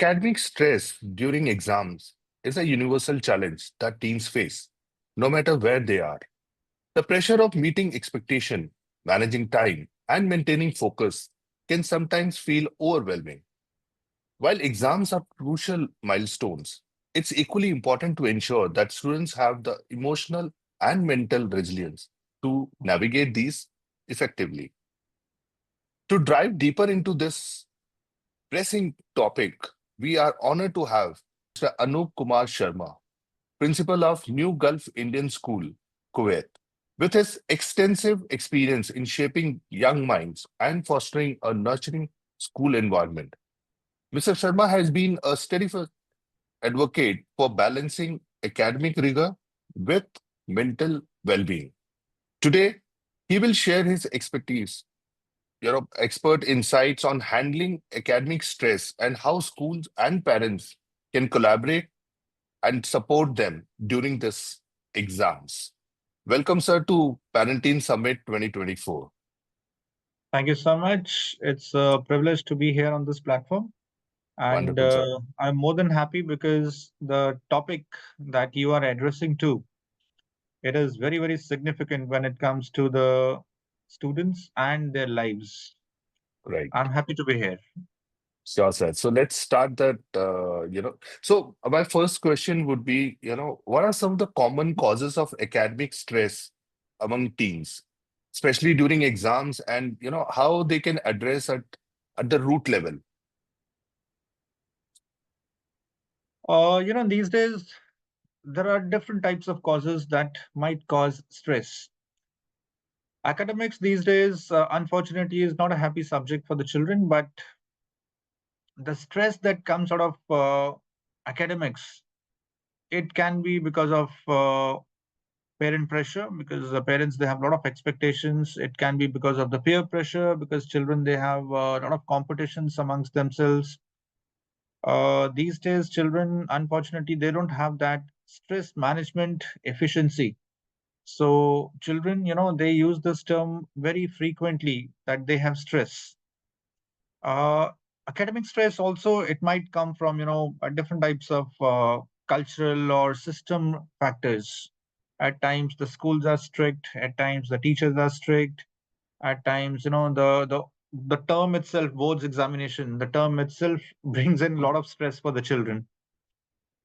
Academic stress during exams is a universal challenge that teens face, no matter where they are. The pressure of meeting expectation, managing time, and maintaining focus can sometimes feel overwhelming. While exams are crucial milestones, it's equally important to ensure that students have the emotional and mental resilience to navigate these effectively. To dive deeper into this pressing topic, we are honored to have Mr. Anoop Kumar Sharma, principal of New Gulf Indian School, Kuwait. With his extensive experience in shaping young minds and fostering a nurturing school environment, Mr. Sharma has been a steady advocate for balancing academic rigor with mental well-being. Today, he will share his expertise, expert insights on handling academic stress and how schools and parents can collaborate and support them during this exams. Welcome, sir, to Parenting Summit 2024. Thank you so much. It's a privilege to be here on this platform. And Wonderful, sir. I'm more than happy because the topic that you are addressing to, it is very, very significant when it comes to the students and their lives. Right. I'm happy to be here. Sure, sir. So let's start that, So my first question would be, what are some of the common causes of academic stress among teens, especially during exams, and, how they can address at the root level? These days, there are different types of causes that might cause stress. Academics these days, unfortunately, is not a happy subject for the children, but the stress that comes out of academics, it can be because of parent pressure, because the parents, they have a lot of expectations. It can be because of the peer pressure, because children, they have a lot of competitions amongst themselves. These days children, unfortunately, they don't have that stress management efficiency. So children, they use this term very frequently, that they have stress. uh, Academic stress also, it might come from different types of cultural or system factors. At times the schools are strict, at times the teachers are strict, at times the term itself, boards examination, the term itself brings in a lot of stress for the children.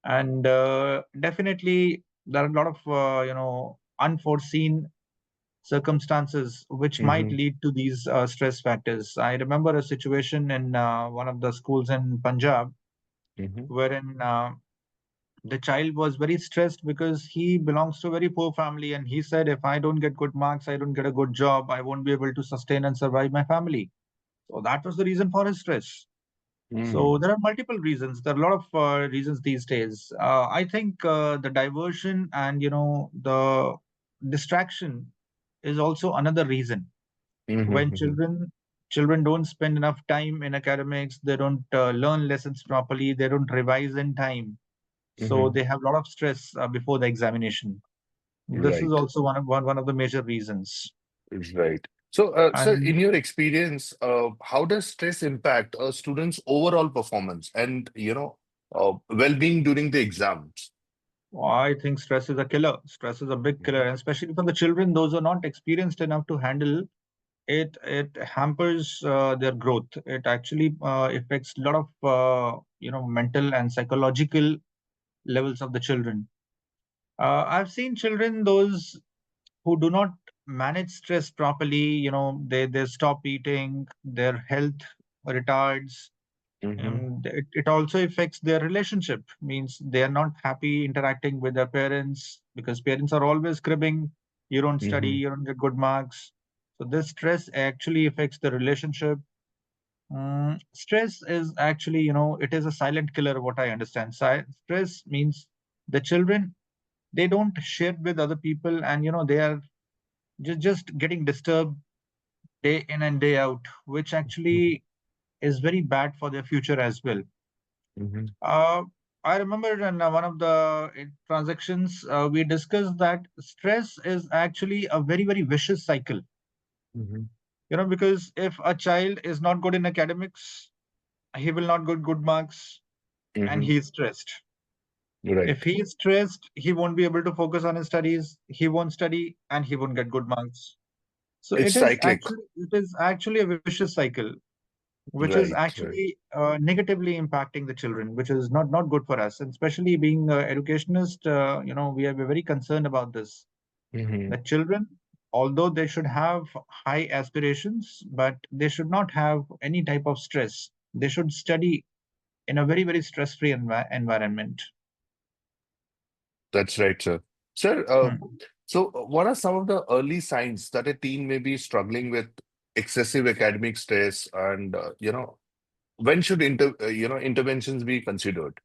And definitely there are a lot of unforeseen circumstances which might Mm-hmm, lead to these stress factors. I remember a situation in one of the schools in Punjab, mm-hmm, wherein the child was very stressed because he belongs to a very poor family, and he said, if I don't get good marks, I don't get a good job, I won't be able to sustain and survive my family. So that was the reason for his stress. mm-hmm, So there are multiple reasons. There are a lot of reasons these days. I think the diversion and the distraction is also another reason. When mm-hmm, children don't spend enough time in academics, they don't learn lessons properly, they don't revise in time, so mm-hmm. they have a lot of stress before the examination. This is Right, also one of the major reasons. right. So, sir, And in your experience, how does stress impact a student's overall performance and, well-being during the exams? I think stress is a killer. Stress is a big killer, and especially for the children, those who are not experienced enough to handle it. It hampers their growth. It actually affects a lot of mental and psychological levels of the children. I've seen children, those who do not manage stress properly, they stop eating, their health retards, Mm-hmm, and it also affects their relationship. Means they are not happy interacting with their parents because parents are always cribbing. You don't study, mm-hmm, you don't get good marks. So this stress actually affects the relationship. Stress is actually, it is a silent killer. What I understand, stress means the children, they don't share with other people, and they are just getting disturbed day in and day out, which actually is very bad for their future as well. mm-hmm, Uh, I remember in one of the transactions, we discussed that stress is actually a very, very vicious cycle. mm-hmm, Because if a child is not good in academics, he will not get good marks. and Hmm. he is stressed. If Right. he is stressed, he won't be able to focus on his studies, he won't study, and he won't get good marks. So It's cyclic. it is actually a vicious cycle, which is Right. Right. actually negatively impacting the children, which is not good for us. And especially being educationist, we are very concerned about this. Hmm. That children, although they should have high aspirations, but they should not have any type of stress. They should study in a very stress-free environment. That's right, sir. Sir, Hmm. what are some of the early signs that a teen may be struggling with excessive academic stress, and when should interventions be considered?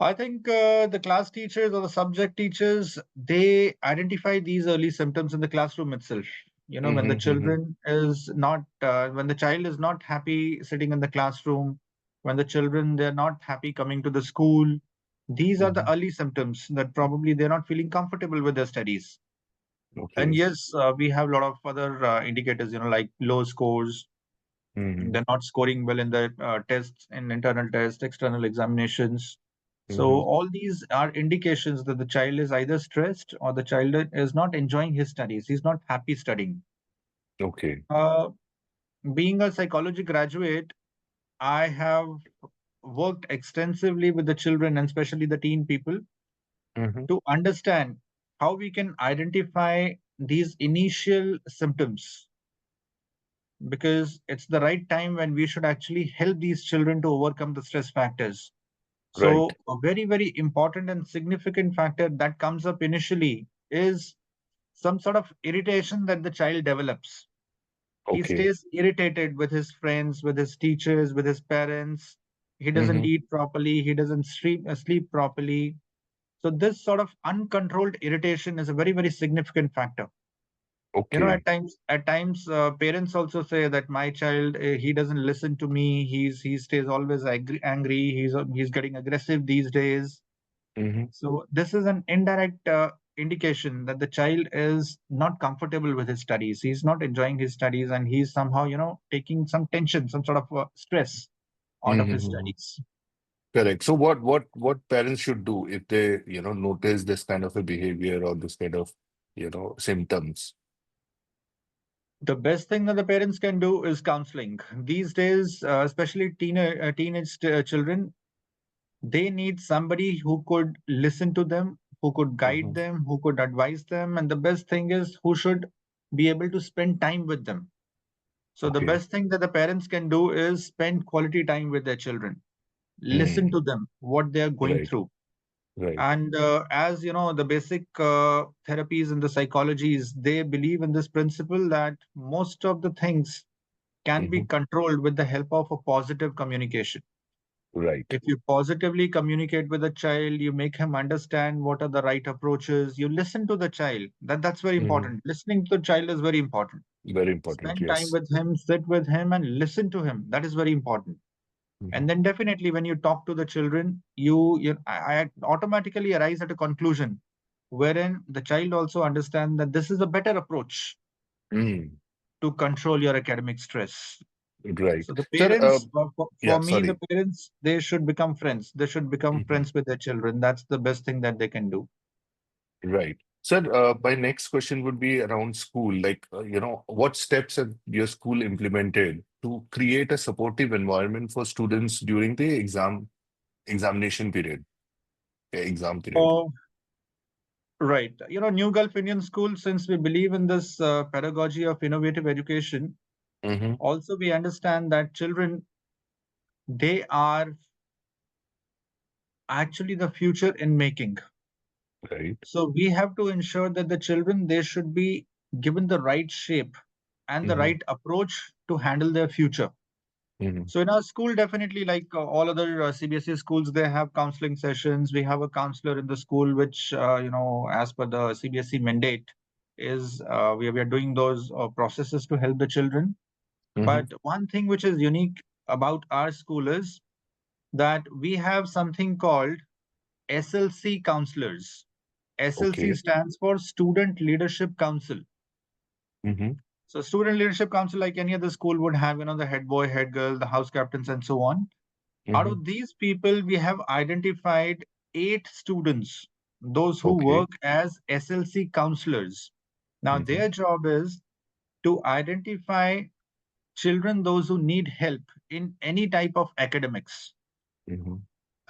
I think the class teachers or the subject teachers, they identify these early symptoms in the classroom itself. When the Hmm. Hmm. when the child is not happy sitting in the classroom, when the children, they're not happy coming to the school, these are the Hmm. early symptoms that probably they're not feeling comfortable with their studies. And Okay. yes, we have a lot of other indicators, like low scores. Hmm. They're not scoring well in the tests, in internal tests, external examinations. So Hmm. all these are indications that the child is either stressed or the child is not enjoying his studies. He's not happy studying. Okay. Uh, Being a psychology graduate, I have worked extensively with the children and especially the teen people Hmm. to understand how we can identify these initial symptoms, because it's the right time when we should actually help these children to overcome the stress factors. Right. So, a very important and significant factor that comes up initially is some sort of irritation that the child develops. He Okay. stays irritated with his friends, with his teachers, with his parents. He doesn't Hmm. eat properly. He doesn't sleep properly. So, this sort of uncontrolled irritation is a very significant factor. Okay. At times, parents also say that my child, he doesn't listen to me. He stays always angry. He's getting aggressive these days. Hmm. So this is an indirect indication that the child is not comfortable with his studies. He's not enjoying his studies, and he's somehow, taking some tension, some sort of stress out of his Hmm. studies. Correct. So what parents should do if they, notice this kind of a behavior or this kind of, symptoms? The best thing that the parents can do is counseling. These days, especially teenage children, they need somebody who could listen to them, who could guide Hmm. them, who could advise them, and the best thing is who should be able to spend time with them. So the Okay. best thing that the parents can do is spend quality time with their children, listen Mm. to them, what they are going Right. through. Right. And as you know, the basic therapies and the psychologies, they believe in this principle that most of the things can be Hmm. controlled with the help of a positive communication. Right. If you positively communicate with a child, you make him understand what are the right approaches, you listen to the child. That's very Hmm. important. Listening to the child is very important. Very important. Spend time Yes. with him, sit with him, and listen to him. That is very important. Hmm. And then definitely when you talk to the children, I automatically arise at a conclusion wherein the child also understand that this is a better approach Mm. to control your academic stress. Right. So the Sir, parents, yeah, for me, the sorry. parents, they should become friends. They should become Hmm. friends with their children. That's the best thing that they can do. Right. Sir, my next question would be around school. Like, what steps have your school implemented to create a supportive environment for students during the examination period, exam period? Oh, right. New Gulf Indian School, since we believe in this pedagogy of innovative education, Hmm. also we understand that children, they are actually the future in making. Right. So we have to ensure that the children, they should be given the right shape and the Hmm. right approach to handle their future. Hmm. So in our school, definitely like all other CBSE schools, they have counseling sessions. We have a counselor in the school, which as per the CBSE mandate, is we are doing those processes to help the children. Hmm. But one thing which is unique about our school is that we have something called SLC counselors. SLC Okay. stands for Student Leadership Council. Hmm. So student leadership council, like any other school, would have, the head boy, head girl, the house captains, and so on. Out Mm-hmm. of these people, we have identified 8 students, those who Okay. work as SLC counselors. Now, Mm-hmm. their job is to identify children, those who need help in any type of academics Mm-hmm.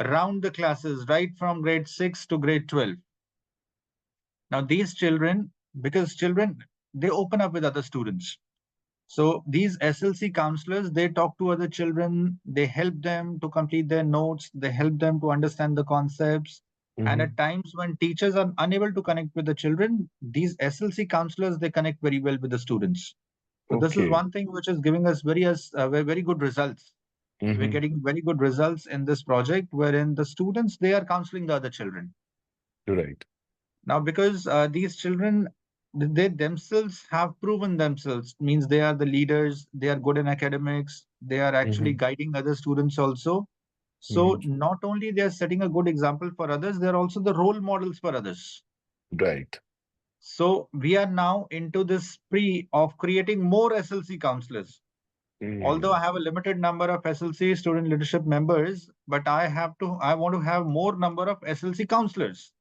around the classes, right from grade 6 to grade 12. Now, these children, because children, they open up with other students. So these SLC counselors, they talk to other children, they help them to complete their notes, they help them to understand the concepts. And Mm-hmm. at times when teachers are unable to connect with the children, these SLC counselors, they connect very well with the students. So this is Okay. one thing which is giving us very good results. We're Mm-hmm. getting very good results in this project wherein the students, they are counseling the other children. Right. Now, because these children, they themselves have proven themselves, means they are the leaders, they are good in academics, they are actually Mm-hmm. guiding other students also. Mm-hmm. So not only they are setting a good example for others, they're also the role models for others. Right. So we are now into this spree of creating more SLC counselors. Although I Mm. have a limited number of SLC student leadership members, but I want to have more number of SLC counselors,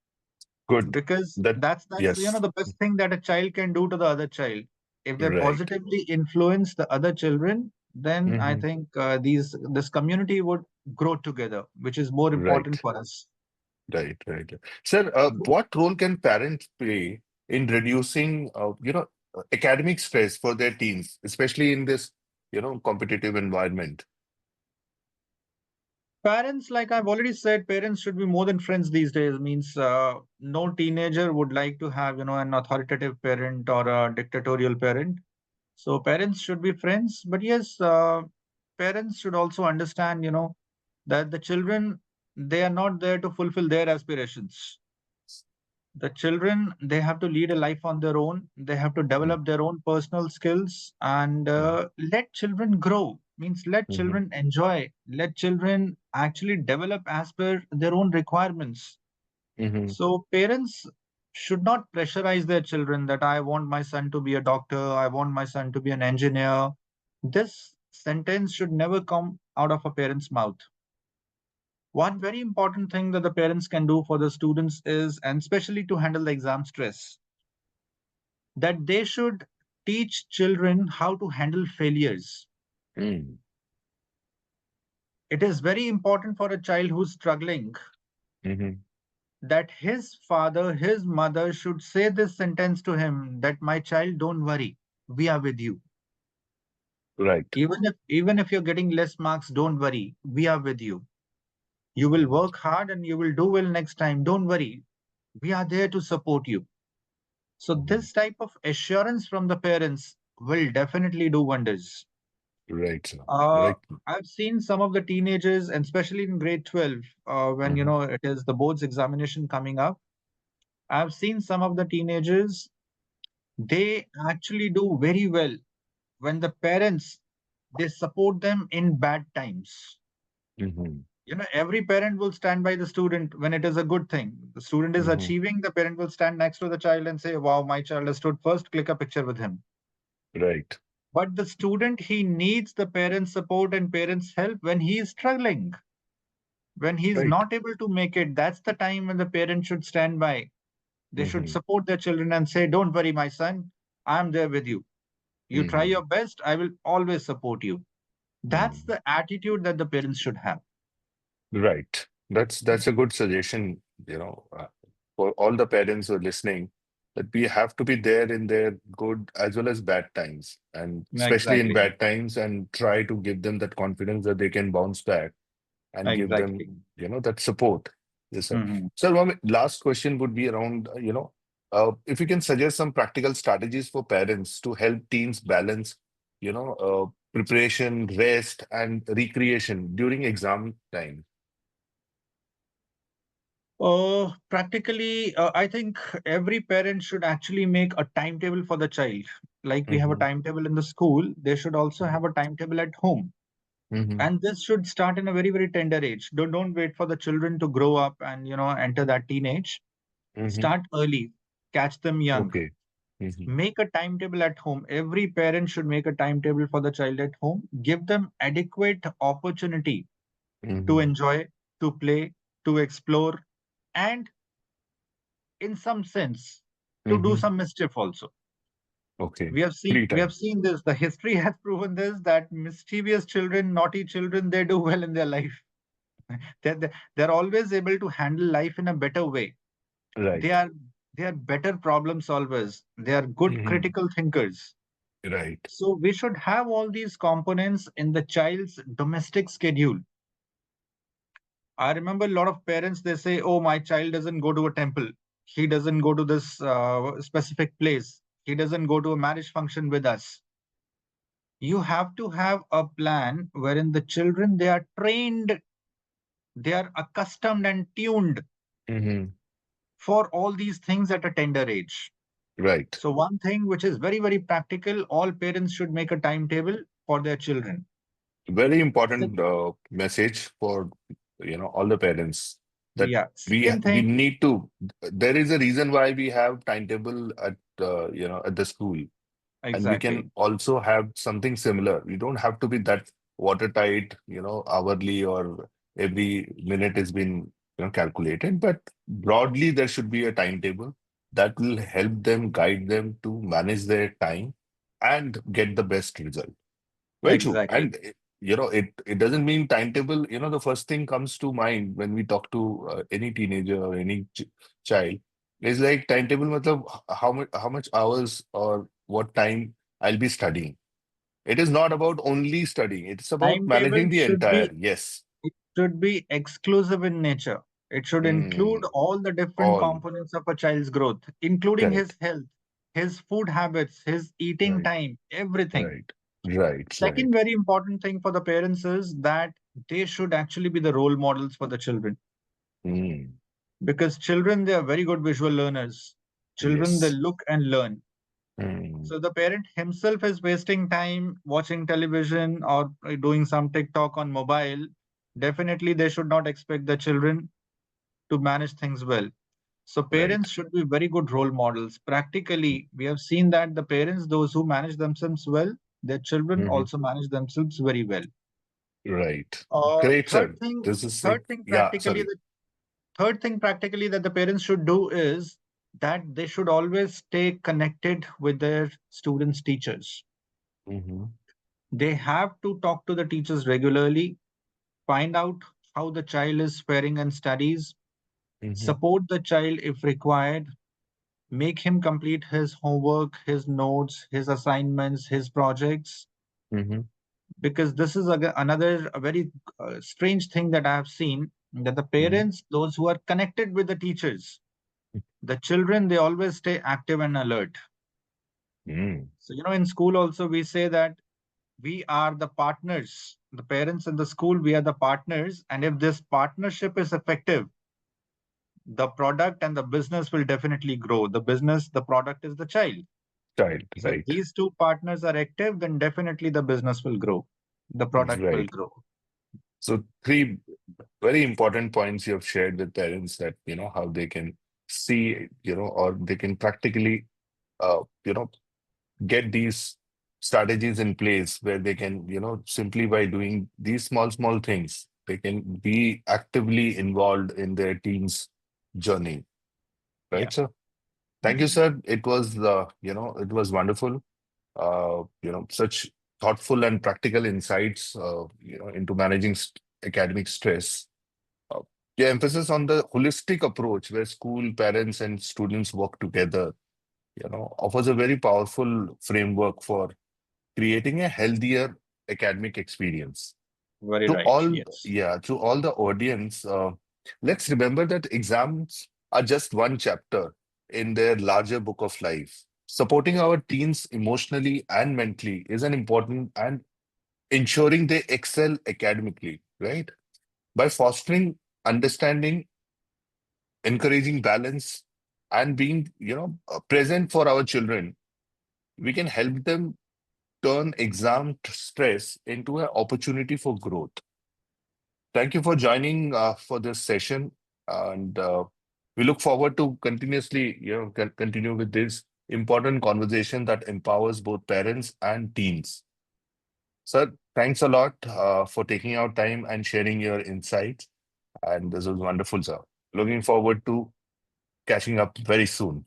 Good. because That, that's yes. the best thing that a child can do to the other child. If they Right. positively influence the other children, then I Mm-hmm. think this community would grow together, which is more important Right. for us. Right. Sir, what role can parents play in reducing, academic stress for their teens, especially in this, competitive environment? Parents, like I've already said, parents should be more than friends these days. Means no teenager would like to have an authoritative parent or a dictatorial parent. So parents should be friends, but yes, parents should also understand, that the children, they are not there to fulfill their aspirations. The children, they have to lead a life on their own. They have to develop their own personal skills and let children grow. Means let Mm-hmm. children enjoy. Let children actually develop as per their own requirements. Mm-hmm. So parents should not pressurize their children that I want my son to be a doctor, I want my son to be an engineer. This sentence should never come out of a parent's mouth. One very important thing that the parents can do for the students is, and especially to handle the exam stress, that they should teach children how to handle failures. Mm. It is very important for a child who's struggling Mm-hmm. that his father, his mother should say this sentence to him that my child, don't worry, we are with you. Right. Even if you're getting less marks, don't worry, we are with you. You will Mm. work hard and you will do well next time. Don't worry, we are there to support you. So Mhm. this type of assurance from the parents will definitely do wonders. Right, sir. Uh, Right. I've seen some of the teenagers, and especially in grade 12, when Mm-hmm. it is the board's examination coming up. I've seen some of the teenagers, they actually do very well when the parents, they support them in bad times. Mm-hmm. Every parent will stand by the student when it is a good thing. The student is Mm-hmm. achieving, the parent will stand next to the child and say, wow, my child has stood first, click a picture with him. Right. But the student, he needs the parents' support and parents' help when he is struggling, when he is Right. not able to make it. That's the time when the parent should stand by. They should Mm-hmm. support their children and say, don't worry, my son, I'm there with you. You try Mm-hmm. your best, I will always support you. That's Mm. the attitude that the parents should have. Right. That's a good suggestion, for all the parents who are listening, that we have to be there in their good as well as bad times, and especially in Exactly. bad times, and try to give them that confidence that they can bounce back and give them, Exactly. that support. Yes, sir. Mhm. Sir, one last question would be around, if you can suggest some practical strategies for parents to help teens balance, preparation, rest, and recreation during exam time. Practically, I think every parent should actually make a timetable for the child. Like we have a Mm-hmm. timetable in the school, they should also have a timetable at home. Mm-hmm. And this should start in a very, very tender age. Don't wait for the children to grow up and enter that teenage. Mm-hmm. Start early, catch them young. Okay. Hmm. Make a timetable at home. Every parent should make a timetable for the child at home. Give them adequate opportunity to Hmm. enjoy, to play, to explore, and in some sense, to do Hmm. some mischief also. Okay. We have seen Free we have time. seen this. The history has proven this, that mischievous children, naughty children, they do well in their life. They're always able to handle life in a better way. They Right. are they are better problem solvers. They are good Hmm. critical thinkers. Right. So we should have all these components in the child's domestic schedule. I remember a lot of parents, they say, "Oh, my child doesn't go to a temple. He doesn't go to this specific place. He doesn't go to a marriage function with us." You have to have a plan wherein the children, they are trained, they are accustomed and tuned Hmm. for all these things at a tender age. Right. So one thing which is very, very practical, all parents should make a timetable for their children. Very Sec- important message for all the parents that yeah, we second we thing, need to. There is a reason why we have timetable at at the school, and we exactly, can also have something similar. We don't have to be that watertight, hourly or every minute has been calculated, but broadly there should be a timetable that will help them, guide them to manage their time and get the best result. Very true. exactly. And it doesn't mean timetable. The first thing comes to mind when we talk to any teenager or any child is like timetable matlab how much hours or what time I'll be studying. It is not about only studying. It's about Timetable managing the should entire. be Yes. it should be exclusive in nature. It should include Mm, all the different all components of a child's growth, including his correct. health, his food habits, his eating Right. time, everything. Right. Right. Second Right. very important thing for the parents is that they should actually be the role models for the children, Mm, because children, they are very good visual learners. Children, they yes. look and learn. Mm, So the parent himself is wasting time watching television or doing some TikTok on mobile. Definitely, they should not expect the children to manage things well. So right. parents should be very good role models. Practically, we have seen that the parents, those who manage themselves well, their children Hmm. also manage themselves very well. Right. Uh, Great, third sir. thing, This is third like, thing yeah, practically, sorry. the third thing practically that the parents should do is that they should always stay connected with their students' teachers. Hmm. They have to talk to the teachers regularly, find out how the child is faring in studies, Hmm. support the child if required, make him complete his homework, his notes, his assignments, his projects. Hmm. Because this is another a very strange thing that I have seen, that the Hmm. parents, those who are connected with the teachers, the children, they always stay active and alert. Mm. So, in school also, we say that we are the partners. The parents in the school, we are the partners. And if this partnership is effective, the product and the business will definitely grow. The business, the product is the child. Child, So if right, these two partners are active, then definitely the business will grow. The product will right. grow. So three very important points you have shared with parents that, how they can see, or they can practically, uh, you know, get these strategies in place where they can, simply by doing these small, small things, they can be actively involved in their team's journey, Yeah. right, sir? Thank you, Mhm. sir. It was wonderful. Such thoughtful and practical insights, into managing academic stress. Uh, Your emphasis on the holistic approach where school, parents, and students work together, offers a very powerful framework for creating a healthier academic experience. Very right. Yes. To all the audience, let's remember that exams are just one chapter in their larger book of life. Supporting our teens emotionally and mentally is an important and ensuring they excel academically, right? By fostering understanding, encouraging balance, and being, present for our children, we can help them turn exam stress into an opportunity for growth. Thank you for joining for this session, and we look forward to continuously, continue with this. important conversation that empowers both parents and teens. Sir, thanks a lot for taking out time and sharing your insights. And this was wonderful, sir. Looking forward to catching up very soon.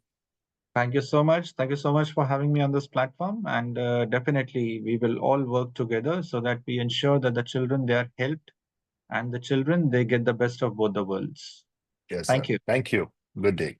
Thank you so much. Thank you so much for having me on this platform. And definitely, we will all work together so that we ensure that the children they are helped and the children they get the best of both the worlds. Yes, sir. Thank you. Thank you. Good day.